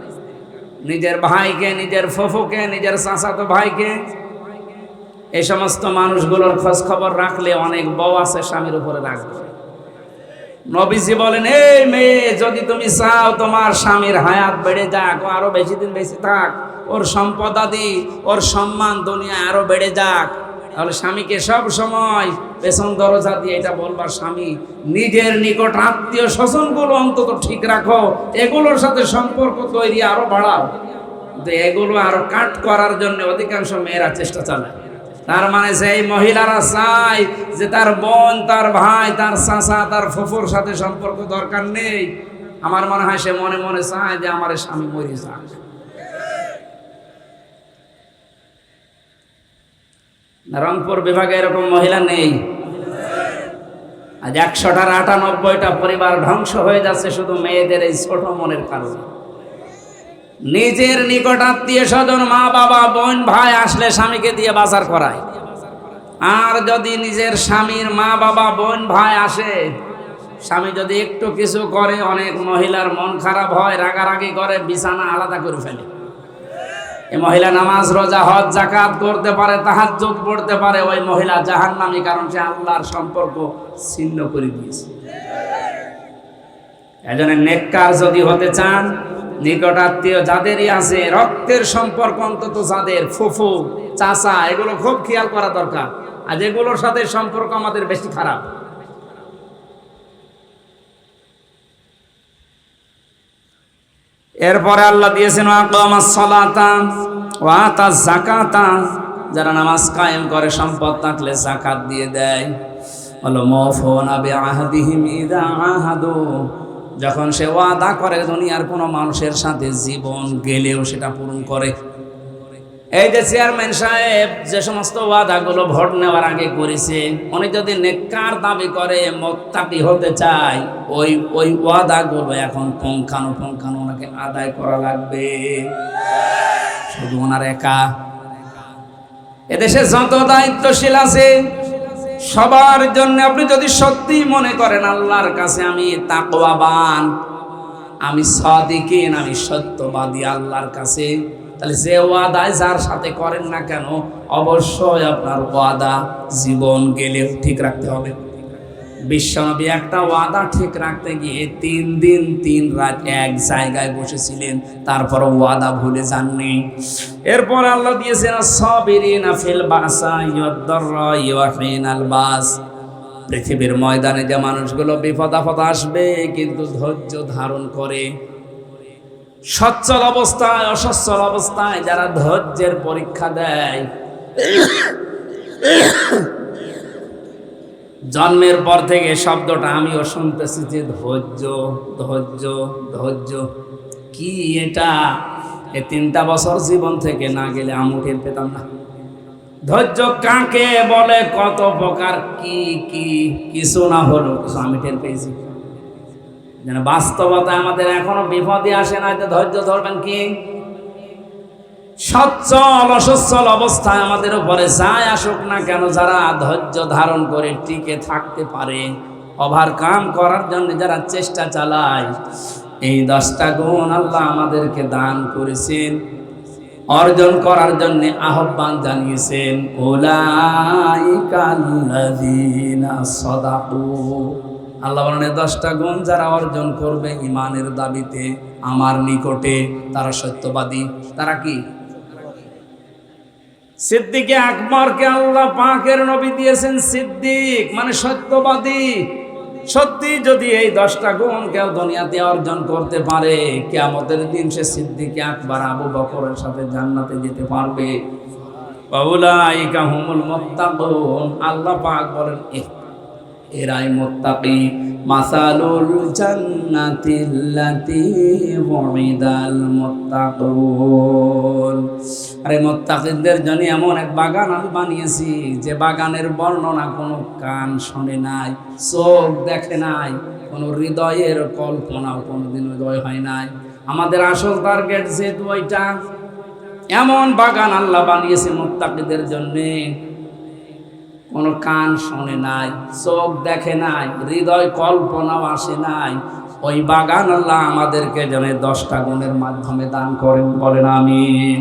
নিজের ভাইকে, নিজের ফুফুকে, নিজের চাচাতো ভাইকে, এই সমস্ত মানুষগুলোর খোঁজ খবর রাখলে অনেক বউ আছে স্বামীর উপরে রাখবে। নবীজি বলেন, এই মেয়ে, যদি তুমি চাও তোমার স্বামীর হায়াত বেড়ে যাক, ও আরো বেশি দিন বেশি থাক, ওর সম্পদাদি, ওর সম্মান দুনিয়ায় আরো বেড়ে যাক, তাহলে স্বামীকে সব সময় পেছন দরজা দিয়ে এটা বলবার, স্বামী নিজের নিকট আত্মীয় স্বজনগুলো অন্তত ঠিক রাখো, এগুলোর সাথে সম্পর্ক তৈরি আরো বাড়াও। কিন্তু এগুলো আরো কাট করার জন্য অধিকাংশ মেয়েরা চেষ্টা চালায়। তার মানে সেই মহিলারা চায় যে তার বোন, তার ভাই, তার চাচা, তার ফুফুর সাথে সম্পর্ক দরকার নেই, আমার মনে হয় সে মনে মনে চায় যে আমার স্বামী মরে যাক। রংপুর বিভাগে এরকম মহিলা নেই? আজ 100টার 98টা পরিবার ধ্বংস হয়ে যাচ্ছে শুধু মেয়েদের এই ছোট মনের কারণে। নিজের নিকট আত্মীয় স্বজন, মা বাবা, বোন, ভাই আসলে স্বামীকে দিয়ে বাজার করায়, আর যদি নিজের স্বামীর মা বাবা, বোন, ভাই আসে, স্বামী যদি একটু কিছু করে, অনেক মহিলার মন খারাপ হয়, রাগারাগি করে, বিছানা আলাদা করে ফেলে। এই মহিলা নামাজ, রোজা, হজ, যাকাত করতে পারে, তাহাজ্জুদ পড়তে পারে, ওই মহিলা জাহান্নামী, কারণ সে আল্লাহর সম্পর্ক ছিন্ন করে দিয়েছে। এজন্য নেককার যদি হতে চান, নিকট আত্মীয় যাদেরই আছে, রক্তের সম্পর্ক অন্তত যাদের, ফুফু, চাচা, এগুলো খুব খেয়াল করা দরকার। আর এগুলোর সাথে সম্পর্ক আমাদের বেশি খারাপ। এরপরে আল্লাহ দিয়েছেন আকামাস সালাতা ওয়া আতাজ যাকাতা, যারা নামাজ কায়েম করে, সম্পদ থাকলে যাকাত দিয়ে দেয়। বলো মুফুনা বিআহদিহিম ইযা আহাদু, যখন সে ওয়াদা করে দুনিয়ার কোনো মানুষের সাথে, জীবন গেলেও সেটা পূরণ করে। এই যে চেয়ারম্যান সাহেব যে সমস্ত ওয়াদাগুলো ভোট নেওয়ার আগে করেছে, উনি যদি নেককার দাবি করে, মুত্তাকি হতে চায়, ওই ওয়াদাগুলো এখন পুঙ্খানুপুঙ্খানু ওনাকে আদায় করা লাগবে। শুধু ওনার একা, এদেশে যত দায়িত্বশীল আছে সবার জন্য আপনি যদি সত্যি মনে করেন আল্লাহর কাছে আমি তাকওয়াবান, আমি সাদিকিন, আমি সত্যবাদী আল্লাহর কাছে, তাহলে যে ওয়াদায় যার সাথে করেন না কেন, অবশ্যই আপনার ওয়াদা জীবন গেলেও ঠিক রাখতে হবে। বিশ্বনবী একটা ওয়াদা ঠিক রাখতে গিয়ে 3 দিন 3 রাত এক জায়গায় বসেছিলেন, তারপর ওয়াদা ভুলে যাননি। এরপর আল্লাহ দিয়েছেন সাবিরিনা ফিল বাসাই ওয়াদ-দাররাই ওয়া হিনাল বাস, পৃথিবীর ময়দানে যে মানুষগুলো বিপদ আপদ আসবে কিন্তু ধৈর্য ধারণ করে, সচ্ছল অবস্থায়, অসচ্ছল অবস্থায় যারা ধৈর্যের পরীক্ষা দেয়, জন্মের পর থেকে শব্দটা আমিও শুনতেছি যে ধৈর্য ধৈর্য ধৈর্য। কি এটা? এই 3টা বছর জীবন থেকে না গেলে আমি টের পেতাম না। ধৈর্য কাকে বলে, কত প্রকার, কি কি, কিছু না হলো কিছু আমি টের পেয়েছি। যেন বাস্তবতায় আমাদের এখনো বিপদই আসে না, ধৈর্য ধরবেন কি? সচ্ছল অসচ্ছল অবস্থায় আমাদের উপরে যাই আসুক না কেন, যারা ধৈর্য ধারণ করে টিকে থাকতে পারে, ওভারকাম করার জন্য যারা চেষ্টা চালায়, এই 10টা গুণ আল্লাহ আমাদেরকে দান করেছেন, অর্জন করার জন্য আহ্বান জানিয়েছেন। উলাইকাল্লাযীনা সাদাকু, আল্লাহ বলেন 10টা গুণ যারা অর্জন করবে ঈমানের দাবিতে আমার নিকটে, তারা সত্যবাদী। তারা কি? সিদ্দিকে আকবরকে আল্লাহ পাকের নবী দিয়েছেন সিদ্দিক, মানে সত্যবাদী। সত্যি যদি এই 10টা গুণ কেউ দুনিয়াতে অর্জন করতে পারে, কিয়ামতের দিন সে সিদ্দিকে আকবর আবু বকরের সাথে জান্নাতে যেতে পারবে। উলাইকা হুমুল মুত্তাকুন, আল্লাহ পাক বলেন এরাই মুত্তাকি। মাসালুল জান্নাতিল্লাতী ওয়াইদাল মুত্তাকুন, আরে মুত্তাকিদের জন্য এমন এক বাগান আমি বানিয়েছি যে বাগানের বর্ণনা কোনো কান শোনে নাই, চোখ দেখে নাই, কোনো হৃদয়ের কল্পনাও কোনোদিন উদয় হয় নাই। আমাদের আসল টার্গেট যেহেতু ওইটা, এমন বাগান আল্লাহ বানিয়েছে মুত্তাকিদের জন্যে, কোনো কান শোনে নাই, চোখ দেখে নাই, হৃদয় কল্পনাও আসে নাই। ওই বাগান আল্লাহ আমাদেরকে যেন 10টা গুণের মাধ্যমে দান করেন, বলেন আমিন।